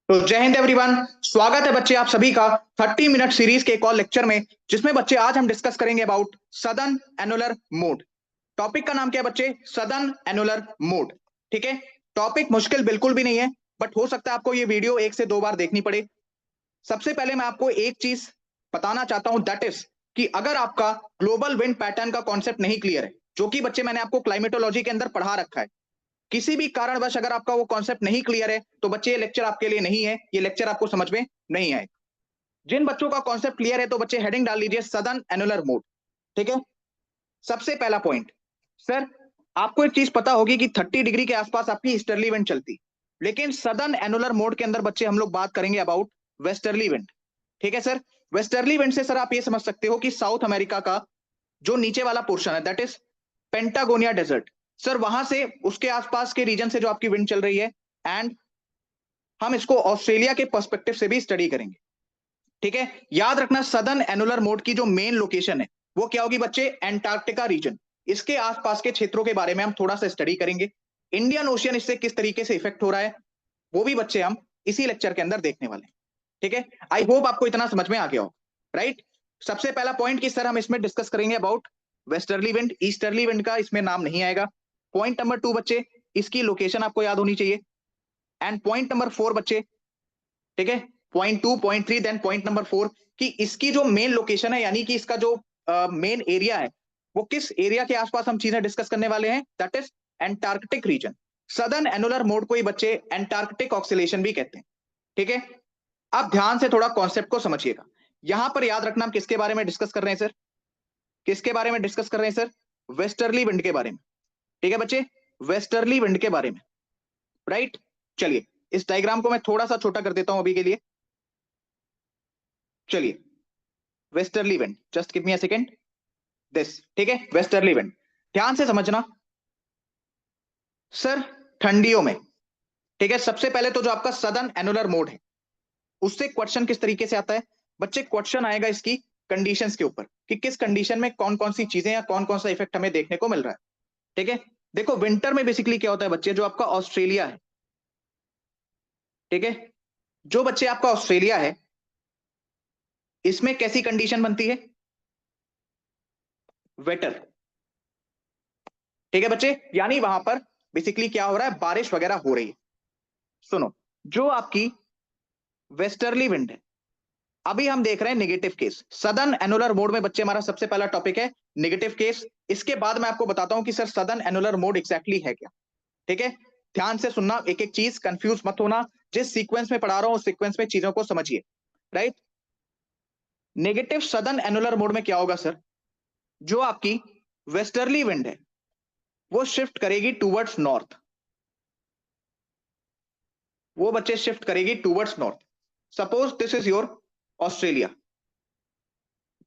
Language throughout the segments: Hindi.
तो जय हिंद एवरीवन। स्वागत है बच्चे आप सभी का 30 मिनट सीरीज के एक और लेक्चर में, जिसमें बच्चे आज हम डिस्कस करेंगे about southern annular mode. Topic का नाम क्या है बच्चे? Southern annular mode. ठीक है। टॉपिक मुश्किल बिल्कुल भी नहीं है, बट हो सकता है आपको ये वीडियो 1 से 2 बार देखनी पड़े। सबसे पहले मैं आपको एक चीज बताना चाहता हूं, दैट इज कि अगर आपका ग्लोबल विंड पैटर्न का कॉन्सेप्ट नहीं क्लियर है, जो कि बच्चे मैंने आपको क्लाइमेटोलॉजी के अंदर पढ़ा रखा है, किसी भी कारणवश अगर आपका वो कॉन्सेप्ट नहीं क्लियर है, तो बच्चे ये लेक्चर आपके लिए नहीं है, ये लेक्चर आपको समझ में नहीं आए। जिन बच्चों का कॉन्सेप्ट क्लियर है, तो बच्चे हेडिंग डाल लीजिए सदर्न एनुलर मोड। ठीक है। सबसे पहला पॉइंट, सर आपको एक चीज पता होगी कि 30 डिग्री के आसपास आपकी ईस्टर्ली विंड चलती, लेकिन सदर्न एनुलर मोड के अंदर बच्चे हम लोग बात करेंगे अबाउट वेस्टर्ली विंड। ठीक है सर। वेस्टर्ली विंड से सर आप ये समझ सकते हो कि साउथ अमेरिका का जो नीचे वाला पोर्शन है, that is Patagonia desert, sir वहां से उसके आसपास के रीजन से जो आपकी विंड चल रही है, एंड हम इसको ऑस्ट्रेलिया के पर्सपेक्टिव से भी स्टडी करेंगे। ठीक है। याद रखना सदर्न एनुलर मोड की जो मेन लोकेशन है वो क्या होगी बच्चे? Antarctica region. इसके आसपास के क्षेत्रों के बारे में हम थोड़ा सा स्टडी करेंगे। इंडियन ओशियन इससे किस तरीके से इफेक्ट हो रहा है, वो भी बच्चे हम इसी लेक्चर के अंदर देखने वाले हैं। ठीक है। आई होप आपको इतना समझ में आ गया हो। राइट। सबसे पहला पॉइंट कि सर हम इसमें डिस्कस करेंगे about westerly wind. Easterly wind का इसमें नाम नहीं आएगा। पॉइंट नंबर 2 बच्चे, इसकी लोकेशन आपको याद होनी चाहिए। एंड पॉइंट नंबर 4 बच्चे, ठीक है, point 2 point 3 then point number 4, कि इसकी जो मेन लोकेशन है, यानी कि इसका जो मेन एरिया है, वो किस एरिया के आसपास हम चीजें डिस्कस करने वाले हैं, that is Antarctic region. Southern annular mode को ही बच्चे एंटार्क्टिक ऑक्सीलेशन भी कहते हैं। ठीक है। आप ध्यान से थोड़ा कॉन्सेप्ट को समझिएगा। यहां पर याद रखना हम किसके बारे में डिस्कस कर रहे हैं सर? किसके बारे में डिस्कस कर रहे हैं सर? वेस्टर्ली विंड के बारे में। ठीक है बच्चे, वेस्टर्ली विंड के बारे में। राइट। चलिए, इस डायग्राम को मैं थोड़ा सा छोटा कर देता हूं अभी के लिए। चलिए, westerly wind, just give me a second, this. ठीक है, वेस्टर्ली विंड। ध्यान से समझना सर। ठंडियों में, ठीक है, सबसे पहले तो जो आपका सदर्न एनुलर मोड है, उससे क्वेश्चन किस तरीके से आता है बच्चे? क्वेश्चन आएगा इसकी कंडीशंस के ऊपर, कि किस कंडीशन में कौन कौन सी चीजें या कौन कौन सा इफेक्ट हमें देखने को मिल रहा है। ठीक है। देखो, विंटर में बेसिकली क्या होता है बच्चे, जो आपका ऑस्ट्रेलिया है, ठीक है, जो बच्चे आपका ऑस्ट्रेलिया है, इसमें कैसी कंडीशन बनती है? वेटर। ठीक है बच्चे, यानी वहां पर बेसिकली क्या हो रहा है, बारिश वगैरह हो रही है। सुनो, जो आपकी वेस्टर्ली विंड है, अभी हम देख रहे हैं negative case. Southern annular mode में बच्चे हमारा सबसे पहला टॉपिक है नेगेटिव केस। इसके बाद मैं आपको बताता हूं कि sir southern annular mode exactly है क्या। ठीक है। ध्यान से सुनना, एक एक चीज, कंफ्यूज मत होना। जिस सीक्वेंस में पढ़ा रहा हूं उस सीक्वेंस में चीजों को समझिए। Right. Negative southern annular mode में क्या होगा सर? जो आपकी वेस्टर्ली विंड है, वो शिफ्ट करेगी टूवर्ड्स नॉर्थ। वो बच्चे शिफ्ट करेगी towards north. Suppose this is your Australia.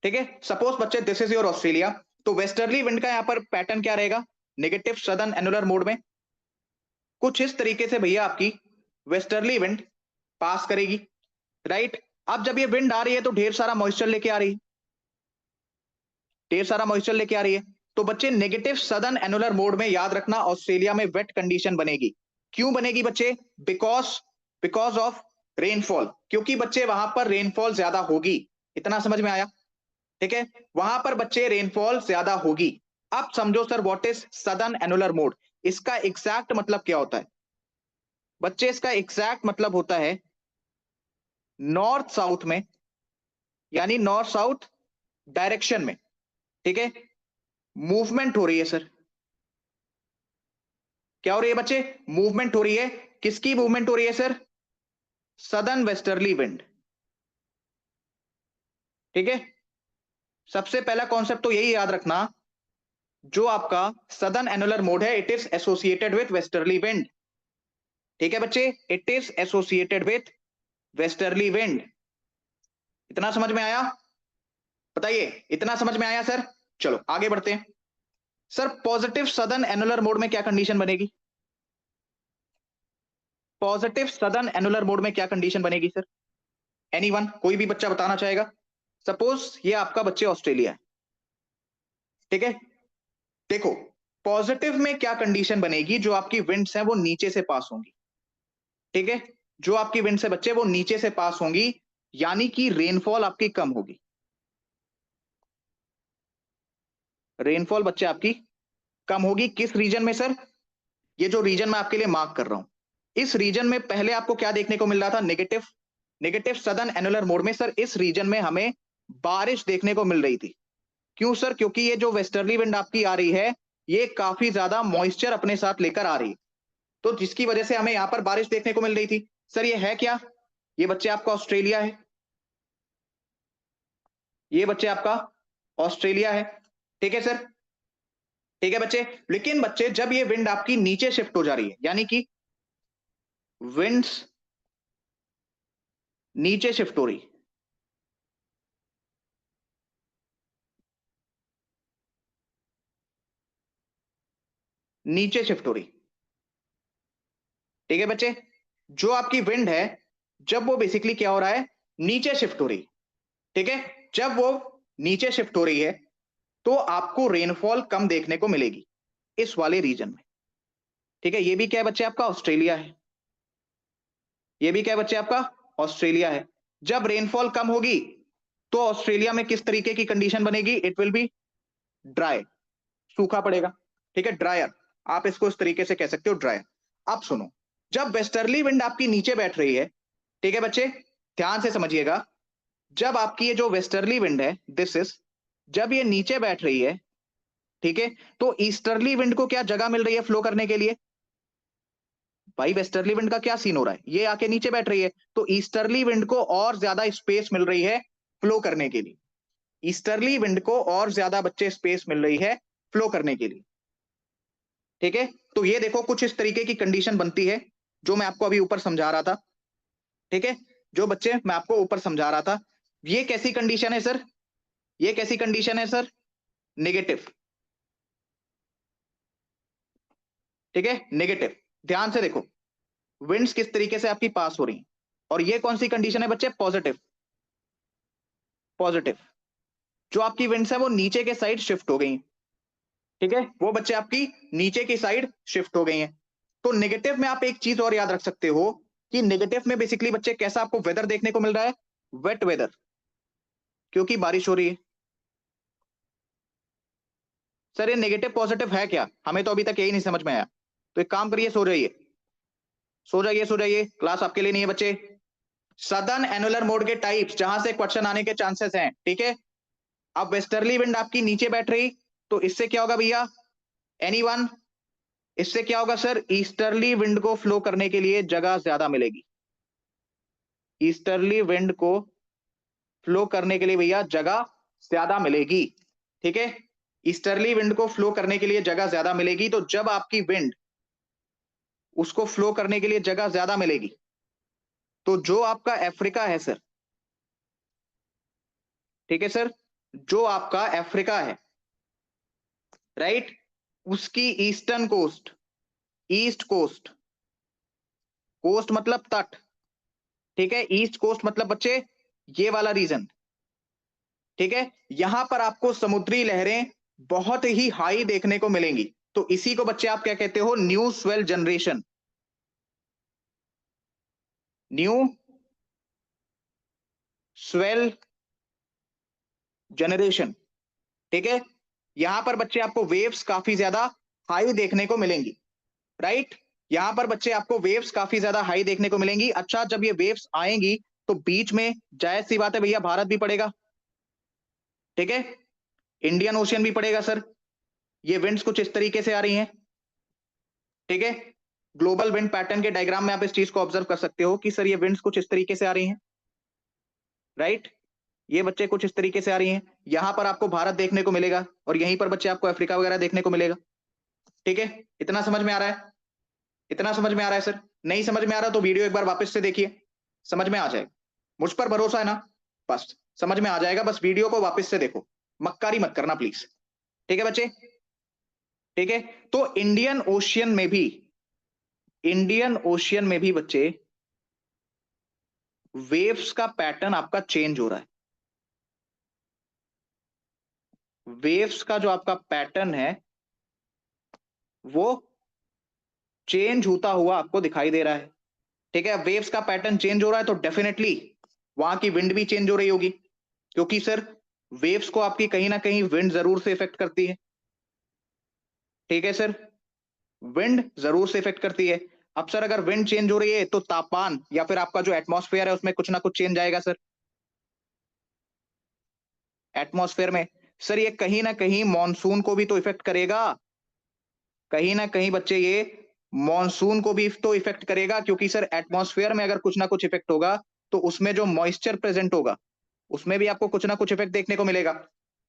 ठीक है, सपोज बच्चे दिस इज योर ऑस्ट्रेलिया। तो वेस्टर्ली विंड का यहां पर पैटर्न क्या रहेगा नेगेटिव सदर्न एनुलर मोड में? कुछ इस तरीके से भैया आपकी वेस्टर्ली विंड पास करेगी। राइट। अब जब ये विंड आ रही है तो ढेर सारा मॉइस्चर लेके आ रही है, ढेर सारा मॉइस्चर लेके आ रही है। तो बच्चे नेगेटिव सदर्न एनुलर मोड में याद रखना ऑस्ट्रेलिया में वेट कंडीशन बनेगी। क्यों बनेगी बच्चे? बिकॉज बिकॉज ऑफ रेनफॉल, क्योंकि बच्चे वहां पर रेनफॉल ज्यादा होगी। इतना समझ में आया? ठीक है, वहां पर बच्चे रेनफॉल ज्यादा होगी। अब समझो sir, what is southern annular mode? इसका एग्जैक्ट मतलब क्या होता है बच्चे? इसका एग्जैक्ट मतलब होता है नॉर्थ साउथ में, यानी नॉर्थ साउथ डायरेक्शन में। ठीक है, मूवमेंट हो रही है सर। क्या हो रही है बच्चे? मूवमेंट हो रही है। किसकी मूवमेंट हो रही है सर? Southern westerly wind. ठीक है। सबसे पहला कॉन्सेप्ट तो यही याद रखना, जो आपका सदर्न एनुलर मोड है, it is associated with westerly wind. ठीक है बच्चे, it is associated with westerly wind. इतना समझ में आया? बताइए, इतना समझ में आया सर? चलो आगे बढ़ते हैं। Sir positive southern annular mode में क्या कंडीशन बनेगी? पॉजिटिव सदर्न एनुलर मोड में क्या कंडीशन बनेगी सर? एनीवन, कोई भी बच्चा बताना चाहेगा? सपोज ये आपका बच्चे ऑस्ट्रेलिया है। ठीक है। देखो, पॉजिटिव में क्या कंडीशन बनेगी, जो आपकी विंड्स हैं वो नीचे से पास होंगी। ठीक है। जो आपकी विंड से बच्चे वो नीचे से पास होंगी, यानी कि रेनफॉल आपकी कम होगी। रेनफॉल बच्चे आपकी कम होगी किस रीजन में सर? ये जो रीजन मैं आपके लिए मार्क कर रहा हूं, इस रीजन में पहले आपको क्या देखने को मिल रहा था? Negative, negative southern annular mode में सर इस रीजन में हमें बारिश देखने को मिल रही थी। क्यों सर? क्योंकि ये जो वेस्टर्ली विंड आपकी आ रही है, ये काफी ज्यादा मॉइस्चर अपने साथ लेकर आ रही है, तो जिसकी वजह से हमें यहां पर बारिश देखने को मिल रही थी। सर ये है क्या? ये बच्चे आपका ऑस्ट्रेलिया है। ये बच्चे आपका ऑस्ट्रेलिया है। ठीक है सर, ठीक है बच्चे। लेकिन बच्चे जब ये विंड आपकी नीचे शिफ्ट हो जा रही है, यानी कि विंड्स नीचे शिफ्ट हो रही, नीचे शिफ्ट हो रही, ठीक है बच्चे। जो आपकी विंड है, जब वो बेसिकली क्या हो रहा है? नीचे शिफ्ट हो रही, ठीक है। जब वो नीचे शिफ्ट हो रही है, तो आपको रेनफॉल कम देखने को मिलेगी इस वाले रीजन में, ठीक है। ये भी क्या है बच्चे? आपका ऑस्ट्रेलिया है। ये भी क्या है बच्चे? आपका ऑस्ट्रेलिया है। जब रेनफॉल कम होगी, तो ऑस्ट्रेलिया में किस तरीके की कंडीशन बनेगी? इट विल बी ड्राई, सूखा पड़ेगा, ठीक है, ड्रायर। आप इसको इस तरीके से कह सकते हो, ड्रायर। अब सुनो, जब वेस्टर्ली विंड आपकी नीचे बैठ रही है, ठीक है बच्चे, ध्यान से समझिएगा, जब आपकी ये जो वेस्टर्ली विंड है, दिस इज, जब ये नीचे बैठ रही है, ठीक है, तो ईस्टर्ली विंड को क्या जगह मिल रही है फ्लो करने के लिए? भाई वेस्टर्ली विंड का क्या सीन हो रहा है? ये आके नीचे बैठ रही है, तो ईस्टर्ली विंड को और ज्यादा स्पेस मिल रही है फ्लो करने के लिए। ईस्टर्ली विंड को और ज्यादा बच्चे स्पेस मिल रही है फ्लो करने के लिए, ठीक है। तो ये देखो कुछ इस तरीके की कंडीशन बनती है, जो मैं आपको अभी ऊपर समझा रहा था, ठीक है। जो बच्चे मैं आपको ऊपर समझा रहा था, ये कैसी कंडीशन है सर? ये कैसी कंडीशन है सर? नेगेटिव, ठीक है, नेगेटिव। ध्यान से देखो, विंड्स किस तरीके से आपकी पास हो रही हैं, और ये कौन सी कंडीशन है बच्चे? Positive, positive. जो आपकी विंड्स है वो नीचे के साइड शिफ्ट हो गई हैं, ठीक है, वो बच्चे आपकी नीचे की साइड शिफ्ट हो गई हैं। तो नेगेटिव में आप एक चीज और याद रख सकते हो कि नेगेटिव में बेसिकली बच्चे कैसा आपको वेदर देखने को मिल रहा है? वेट वेदर, क्योंकि बारिश हो रही है। सर ये नेगेटिव पॉजिटिव है क्या? हमें तो अभी तक यही नहीं समझ में आया। तो एक काम करिए, सो जाइए, सो जाइए, सो जाइए, क्लास आपके लिए नहीं है बच्चे। सदर्न एनुलर मोड के टाइप्स, जहां से क्वेश्चन आने के चांसेस हैं, ठीक है। अब वेस्टर्ली विंड आपकी नीचे बैठ रही, तो इससे क्या होगा भैया? एनीवन? इससे क्या होगा सर? ईस्टर्ली विंड को फ्लो करने के लिए जगह ज्यादा मिलेगी। ईस्टर्ली विंड को फ्लो करने के लिए भैया जगह ज्यादा मिलेगी, ठीक है। ईस्टर्ली विंड को फ्लो करने के लिए जगह ज्यादा मिलेगी, तो जब आपकी विंड उसको फ्लो करने के लिए जगह ज्यादा मिलेगी, तो जो आपका अफ्रीका है सर, ठीक है सर, जो आपका अफ्रीका है, राइट, उसकी eastern coast, east coast, coast मतलब तट, ठीक है, ईस्ट कोस्ट मतलब बच्चे ये वाला रीजन, ठीक है, यहां पर आपको समुद्री लहरें बहुत ही हाई देखने को मिलेंगी। तो इसी को बच्चे आप क्या कहते हो? New swell generation, new swell generation, ठीक है। यहां पर बच्चे आपको वेव्स काफी ज्यादा हाई देखने को मिलेंगी, राइट। यहां पर बच्चे आपको वेव्स काफी ज्यादा हाई देखने को मिलेंगी। अच्छा, जब ये वेव्स आएंगी, तो बीच में जायज सी बात है भैया, भारत भी पड़ेगा, ठीक है, इंडियन ओशियन भी पड़ेगा सर। ये विंड्स कुछ इस तरीके से आ रही हैं, ठीक है। ग्लोबल विंड पैटर्न के डायग्राम में आप इस चीज को ऑब्जर्व कर सकते हो कि सर ये विंड्स कुछ इस तरीके से आ रही हैं, राइट। ये बच्चे कुछ इस तरीके से आ रही हैं। यहां पर आपको भारत देखने को मिलेगा, और यहीं पर बच्चे आपको अफ्रीका वगैरह देखने को मिलेगा, ठीक है। इतना समझ में आ रहा है? इतना समझ में आ रहा है सर? नहीं समझ में आ रहा तो वीडियो एक बार वापस से देखिए, समझ में आ जाएगा। मुझ पर भरोसा है ना? बस समझ में आ जाएगा, बस वीडियो को वापस से देखो, मक्कारी मत करना प्लीज, ठीक है बच्चे, ठीक है। तो इंडियन ओशियन में भी बच्चे वेव्स का पैटर्न आपका चेंज हो रहा है। वेव्स का जो आपका पैटर्न है, वो चेंज होता हुआ आपको दिखाई दे रहा है, ठीक है, वेव्स का पैटर्न चेंज हो रहा है तो डेफिनेटली वहां की विंड भी चेंज हो रही होगी, क्योंकि सर वेव्स को आपकी कहीं ना कहीं विंड जरूर से इफेक्ट करती है। ठीक है सर, विंड जरूर से इफेक्ट करती है। अब सर अगर विंड चेंज हो रही है तो तापमान या फिर आपका जो एटमॉस्फेयर है उसमें कुछ ना कुछ चेंज आएगा सर। एटमॉस्फेयर में सर ये कहीं ना कहीं मॉनसून को भी तो इफेक्ट करेगा, कहीं ना कहीं बच्चे ये मॉनसून को भी तो इफेक्ट करेगा, क्योंकि सर एटमॉस्फेयर में अगर कुछ ना कुछ इफेक्ट होगा तो उसमें जो मॉइस्चर प्रेजेंट होगा उसमें भी आपको कुछ ना कुछ इफेक्ट देखने को मिलेगा।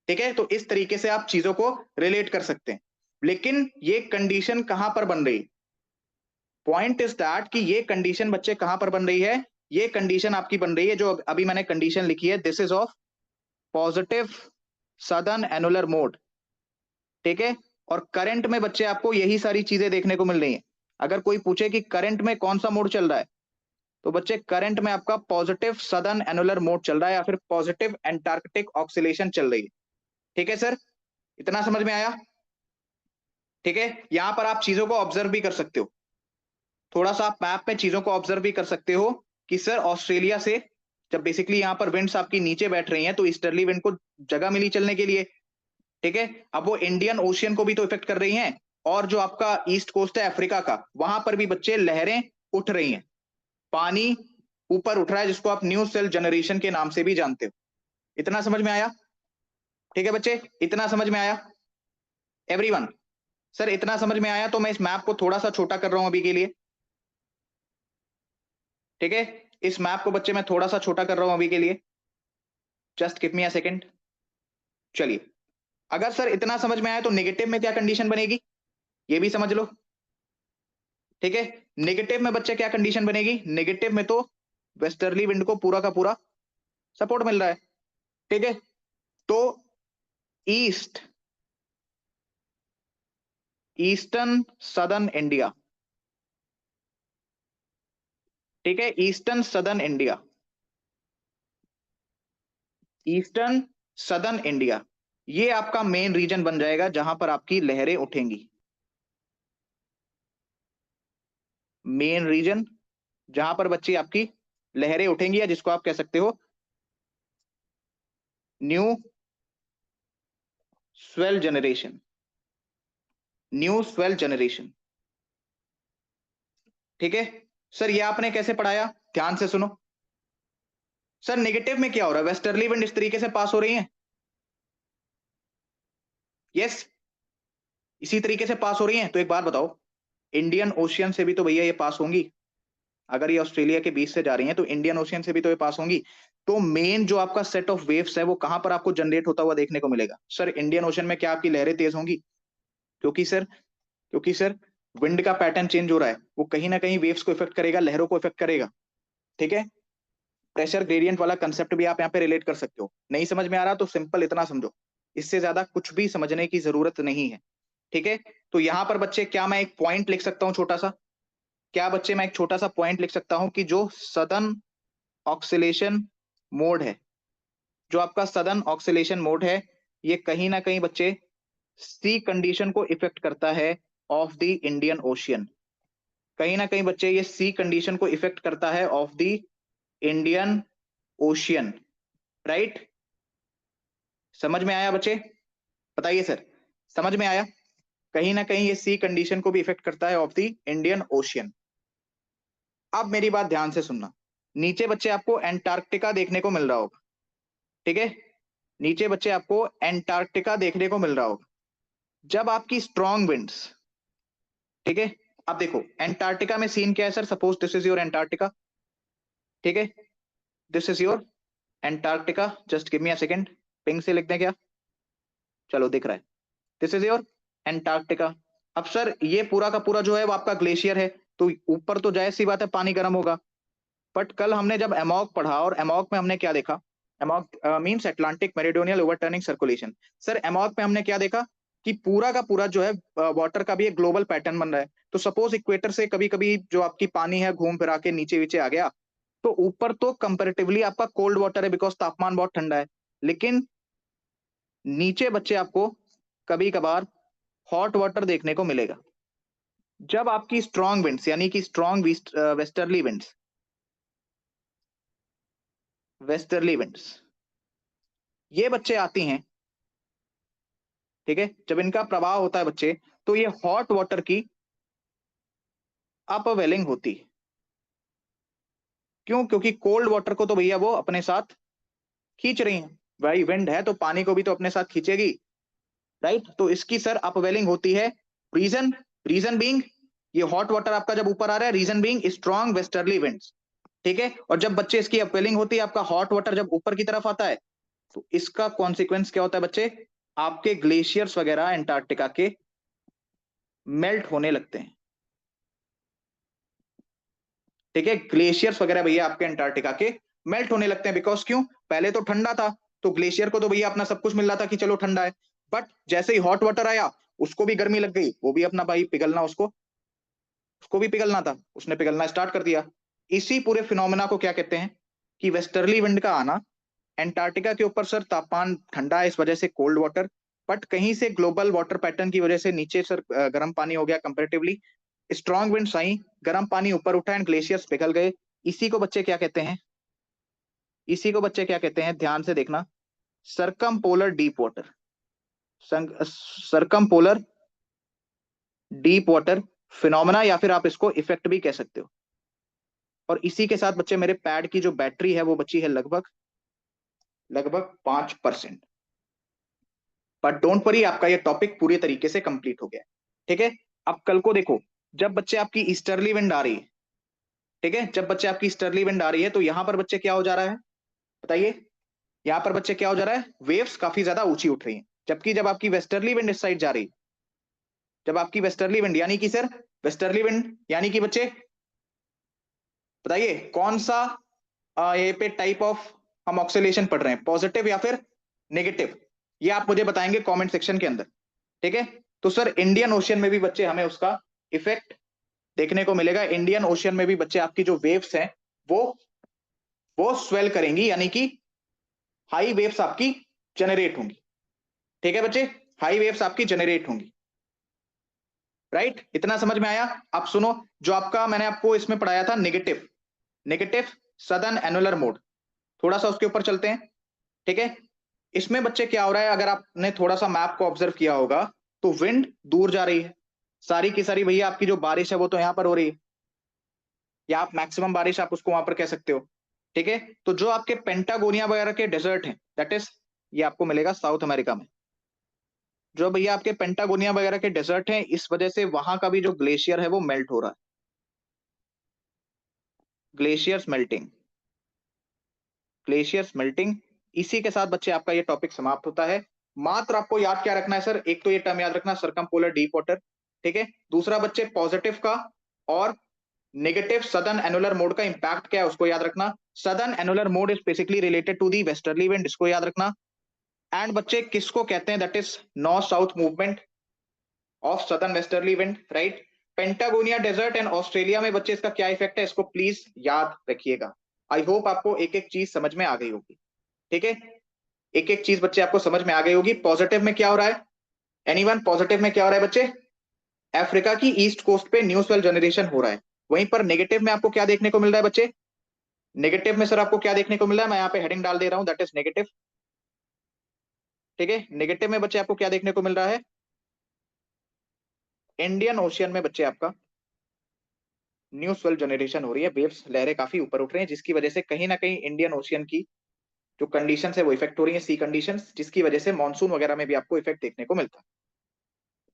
ठीक है, तो इस तरीके से आप चीजों को रिलेट कर सकते हैं। लेकिन ये कंडीशन कहां पर बन रही, पॉइंट इज दैट कि ये कंडीशन बच्चे कहां पर बन रही है, ये कंडीशन आपकी बन रही है जो अभी मैंने कंडीशन लिखी है, this is of positive southern annular mode. ठीक है, और करंट में बच्चे आपको यही सारी चीजें देखने को मिल रही हैं। अगर कोई पूछे कि करंट में कौन सा मोड चल रहा है, तो बच्चे करंट में आपका पॉजिटिव सदर्न एनुलर मोड चल रहा है या फिर पॉजिटिव एंटार्क्टिक ऑक्सीलेशन चल रही है। ठीक है सर, इतना समझ में आया? ठीक है, यहां पर आप चीजों को ऑब्जर्व भी कर सकते हो, थोड़ा सा आप मैप में चीजों को ऑब्जर्व भी कर सकते हो कि सर ऑस्ट्रेलिया से जब बेसिकली यहाँ पर विंड्स आपकी नीचे बैठ रही हैं तो ईस्टर्ली विंड को जगह मिली चलने के लिए। ठीक है, अब वो इंडियन ओशियन को भी तो इफेक्ट कर रही हैं, और जो आपका ईस्ट कोस्ट है अफ्रीका का, वहां पर भी बच्चे लहरें उठ रही हैं, पानी ऊपर उठ रहा है, जिसको आप न्यू सेल जनरेशन के नाम से भी जानते हो। इतना समझ में आया? ठीक है बच्चे, इतना समझ में आया एवरीवन? सर इतना समझ में आया तो मैं इस मैप को थोड़ा सा छोटा कर रहा हूं अभी के लिए। ठीक है, इस मैप को बच्चे मैं थोड़ा सा छोटा कर रहा हूं अभी के लिए, just give me a second. चलिए, अगर सर इतना समझ में आया तो नेगेटिव में क्या कंडीशन बनेगी ये भी समझ लो। ठीक है, नेगेटिव में बच्चे क्या कंडीशन बनेगी, नेगेटिव में तो वेस्टर्ली विंड को पूरा का पूरा सपोर्ट मिल रहा है। ठीक है, तो ईस्ट ईस्टर्न सदर्न इंडिया, ठीक है, eastern southern India, eastern southern India, ये आपका मेन रीजन बन जाएगा जहां पर आपकी लहरें उठेंगी। मेन रीजन जहां पर बच्ची आपकी लहरें उठेंगी, या जिसको आप कह सकते हो new swell generation, new swell generation. ठीक है सर, ये आपने कैसे पढ़ाया, ध्यान से सुनो। सर नेगेटिव में क्या हो रहा है, वेस्टर्ली विंड इस तरीके से पास हो रही है, यस, इसी तरीके से पास हो रही है। तो एक बात बताओ, इंडियन ओशियन से भी तो भैया ये पास होंगी, अगर ये ऑस्ट्रेलिया के बीच से जा रही हैं तो इंडियन ओशियन से भी तो ये पास होंगी। तो मेन जो आपका सेट ऑफ वेव्स है वो कहां पर आपको जनरेट होता हुआ देखने को मिलेगा, सर इंडियन ओशन में। क्या आपकी लहरें तेज होंगी? क्योंकि सर विंड का पैटर्न चेंज हो रहा है, वो कहीं ना कहीं वेव्स को इफेक्ट करेगा, लहरों को इफेक्ट करेगा। ठीक है, प्रेशर ग्रेडियंट वाला कंसेप्ट भी आप यहाँ पे रिलेट कर सकते हो। नहीं समझ में आ रहा तो सिंपल इतना समझो, इससे ज्यादा कुछ भी समझने की जरूरत नहीं है। ठीक है, तो यहाँ पर बच्चे क्या मैं एक पॉइंट लिख सकता हूँ छोटा सा, क्या बच्चे मैं एक छोटा सा पॉइंट लिख सकता हूँ कि जो सदर्न ऑक्सीलेशन मोड है, जो आपका सदर्न ऑक्सीलेशन मोड है, ये कहीं ना कहीं बच्चे सी कंडीशन को इफेक्ट करता है ऑफ द इंडियन ओशियन। कहीं ना कहीं बच्चे ये सी कंडीशन को इफेक्ट करता है of the Indian ocean, right? समझ में आया बच्चे? बताइए सर, समझ में आया? कहीं ना कहीं ये सी कंडीशन को भी इफेक्ट करता है ऑफ द इंडियन ओशियन। अब मेरी बात ध्यान से सुनना, नीचे बच्चे आपको एंटार्क्टिका देखने को मिल रहा होगा। ठीक है, नीचे बच्चे आपको एंटार्क्टिका देखने को मिल रहा होगा। जब आपकी स्ट्रॉन्ग विंड्स, ठीक है, अब देखो एंटार्क्टिका में सीन क्या है sir, suppose this is your Antarctica. ठीक है, this is your Antarctica, just give me a second, pink से लिख दें क्या, चलो दिख रहा है, दिस इज योर एंटार्क्टिका। अब सर ये पूरा का पूरा जो है वो आपका ग्लेशियर है, तो ऊपर तो जाहिर सी बात है पानी गर्म होगा। बट कल हमने जब एमॉक पढ़ा, और एमॉक में हमने क्या देखा, AMOC means Atlantic meridional overturning circulation. Sir AMOC में हमने क्या देखा कि पूरा का पूरा जो है वाटर का भी एक ग्लोबल पैटर्न बन रहा है। तो सपोज इक्वेटर से कभी कभी जो आपकी पानी है घूम फिरा के नीचे नीचे आ गया, तो ऊपर तो कंपेरेटिवली आपका कोल्ड वाटर है, बिकॉज तापमान बहुत ठंडा है। लेकिन नीचे बच्चे आपको कभी कभार हॉट वाटर देखने को मिलेगा। जब आपकी स्ट्रॉन्ग विंड्स यानी कि स्ट्रॉन्ग वेस्टर्ली विंड्स ये बच्चे आती हैं, ठीक है, जब इनका प्रभाव होता है बच्चे, तो ये हॉट वाटर की अपवेलिंग होती है। क्यों? क्योंकि कोल्ड वाटर को तो भैया वो अपने साथ खींच रही हैं। भाई विंड है तो पानी को भी तो अपने साथ खींचेगी, राइट? तो इसकी सर अपवेलिंग होती है। रीजन रीजन बीइंग, ये हॉट वाटर आपका जब ऊपर आ रहा है, region being strong westerly winds, ठीक है। और जब बच्चे इसकी अपवेलिंग होती है, आपका हॉट वाटर जब ऊपर की तरफ आता है, तो इसका कॉन्सिक्वेंस क्या होता है बच्चे? आपके ग्लेशियर्स वगैरह एंटार्क्टिका के मेल्ट होने लगते हैं, ठीक है। ग्लेशियर्स वगैरह भैया आपके अंटार्कटिका के मेल्ट होने लगते हैं। बिकॉज क्यों? पहले तो ठंडा था, तो ग्लेशियर को तो भैया अपना सब कुछ मिल रहा था कि चलो ठंडा है, बट जैसे ही हॉट वाटर आया, उसको भी गर्मी लग गई, वो भी अपना भाई पिघलना, उसको उसको भी पिघलना था, उसने पिघलना स्टार्ट कर दिया। इसी पूरे फिनोमेना को क्या कहते हैं? कि वेस्टर्ली विंड का आना। एंटार्क्टिका के ऊपर सर तापमान ठंडा है, इस वजह से कोल्ड वाटर, बट कहीं से ग्लोबल वाटर पैटर्न की वजह से नीचे सर गर्म पानी हो गया कंपेरेटिवली। स्ट्रॉन्ग विंड्स आई, गर्म पानी ऊपर उठा एंड ग्लेशियर्स पिघल गए। इसी को बच्चे क्या कहते हैं? इसी को बच्चे क्या कहते हैं? ध्यान से देखना, circum deep water circum deep water phenomena, या फिर आप इसको इफेक्ट भी कह सकते हो। और इसी के साथ बच्चे मेरे पैड की जो बैटरी है वो बची है लगभग लगभग 5%। बट डोंट वरी, आपका ये टॉपिक पूरी तरीके से कंप्लीट हो गया है, ठीक है। अब कल को देखो, जब बच्चे आपकी ईस्टर्ली विंड आ रही है, ठीक है, जब बच्चे आपकी ईस्टर्ली विंड आ रही है, तो यहां पर बच्चे क्या हो जा रहा है बताइए? यहाँ पर बच्चे क्या हो जा रहा है? वेव्स काफी ज्यादा ऊंची उठ रही हैं। जबकि जब आपकी वेस्टर्ली विंड इस साइड जा रही, जब आपकी वेस्टर्ली विंड यानी कि सर वेस्टर्ली विंड यानी कि बच्चे बताइए कौन सा ये पे टाइप ऑफ हम ऑक्सीलेशन पढ़ रहे हैं, पॉजिटिव या फिर नेगेटिव? ये आप मुझे बताएंगे कमेंट सेक्शन के अंदर, ठीक है। तो सर इंडियन ओशियन में भी बच्चे हमें उसका इफेक्ट देखने को मिलेगा। इंडियन ओशियन में भी बच्चे आपकी जो वेव्स हैं वो वो स्वेल करेंगी, यानी कि हाई वेव्स आपकी जनरेट होंगी, ठीक है बच्चे, हाई वेव्स आपकी जनरेट होंगी, राइट? इतना समझ में आया? अब सुनो, जो आपका मैंने आपको इसमें पढ़ाया था negative negative southern annular mode, थोड़ा सा उसके ऊपर चलते हैं, ठीक है। इसमें बच्चे क्या हो रहा है, अगर आपने थोड़ा सा मैप को ऑब्जर्व किया होगा, तो विंड दूर जा रही है, सारी की सारी भैया आपकी जो बारिश है वो तो यहां पर हो रही है, या आप मैक्सिमम बारिश आप उसको वहां पर कह सकते हो, ठीक है। तो जो आपके पेंटागोनिया वगैरह के डेजर्ट हैं, दैट इज ये आपको मिलेगा साउथ अमेरिका में। जो भैया आपके पेंटागोनिया वगैरह के डेजर्ट हैं, इस वजह से वहां का भी जो ग्लेशियर है वो मेल्ट हो रहा है, ग्लेशियर्स मेल्टिंग, ग्लेशियर्स मेल्टिंग। इसी के साथ बच्चे आपका ये टॉपिक समाप्त होता है। मात्र आपको याद क्या रखना है सर? एक तो ये टर्म याद रखना, सरकमपोलर डीप वाटर, ठीक है। दूसरा बच्चे पॉजिटिव का और नेगेटिव सदर्न एनुलर मोड का इंपैक्ट क्या है उसको याद रखना। Southern annular mode is basically related to the westerly wind, इसको याद रखना। एंड बच्चे किसको कहते हैं? That is north south movement of southern westerly wind, right. Patagonia desert and Australia में बच्चे इसका क्या इफेक्ट है, इसको प्लीज याद रखिएगा। आई होप आपको एक एक चीज समझ में आ गई होगी, ठीक है। एक एक चीज बच्चे आपको समझ में आ गई होगी। पॉजिटिव में क्या हो रहा है? एनीवन? पॉजिटिव में क्या हो रहा है बच्चे? अफ्रीका की ईस्ट कोस्ट पे न्यू स्वेल जनरेशन हो रहा है। वहीं पर नेगेटिव में आपको क्या देखने को मिल रहा है बच्चे? नेगेटिव में सर आपको क्या देखने को मिल रहा है? मैं यहाँ पे हेडिंग डाल दे रहा हूं, दैट इज नेगेटिव, ठीक है। नेगेटिव में बच्चे आपको क्या देखने को मिल रहा है? इंडियन ओशियन में बच्चे आपका न्यू स्वेल जनरेशन हो रही है, वेव्स लहरें काफी ऊपर उठ रही हैं, जिसकी वजह से कहीं ना कहीं इंडियन ओशियन की जो कंडीशन है वो इफेक्ट हो रही है, सी कंडीशन, जिसकी वजह से मानसून वगैरह में भी आपको इफेक्ट देखने को मिलता है।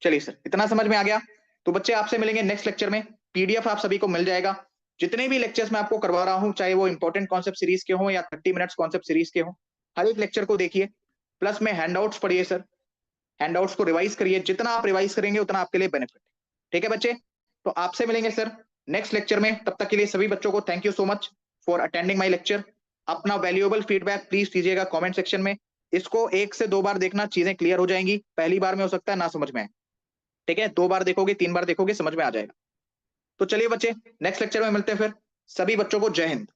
चलिए सर, इतना समझ में आ गया। तो बच्चे आपसे मिलेंगे नेक्स्ट लेक्चर में, पीडीएफ आप सभी को मिल जाएगा। जितने भी लेक्चर्स मैं आपको करवा रहा हूं, चाहे वो इंपॉर्टेंट कॉन्सेप्ट सीरीज के हों या 30 मिनट्स कॉन्सेप्ट सीरीज के हों, हर एक लेक्चर को देखिए, प्लस में हैंडआउट्स पढ़िए सर, हैंडआउट्स को रिवाइज करिए, जितना आप रिवाइज करेंगे उतना आपके लिए बेनिफिट, ठीक है बच्चे। तो आपसे मिलेंगे सर नेक्स्ट लेक्चर में, तब तक के लिए सभी बच्चों को thank you so much for attending my lecture. अपना वैल्यूएबल फीडबैक प्लीज दीजिएगा कमेंट सेक्शन में। इसको 1 से 2 बार देखना, चीजें क्लियर हो जाएंगी। पहली बार में हो सकता है ना समझ में आए, ठीक है, 2 बार देखोगे 3 बार देखोगे समझ में आ जाएगा। तो चलिए बच्चे, नेक्स्ट लेक्चर में मिलते हैं फिर। सभी बच्चों को जय हिंद।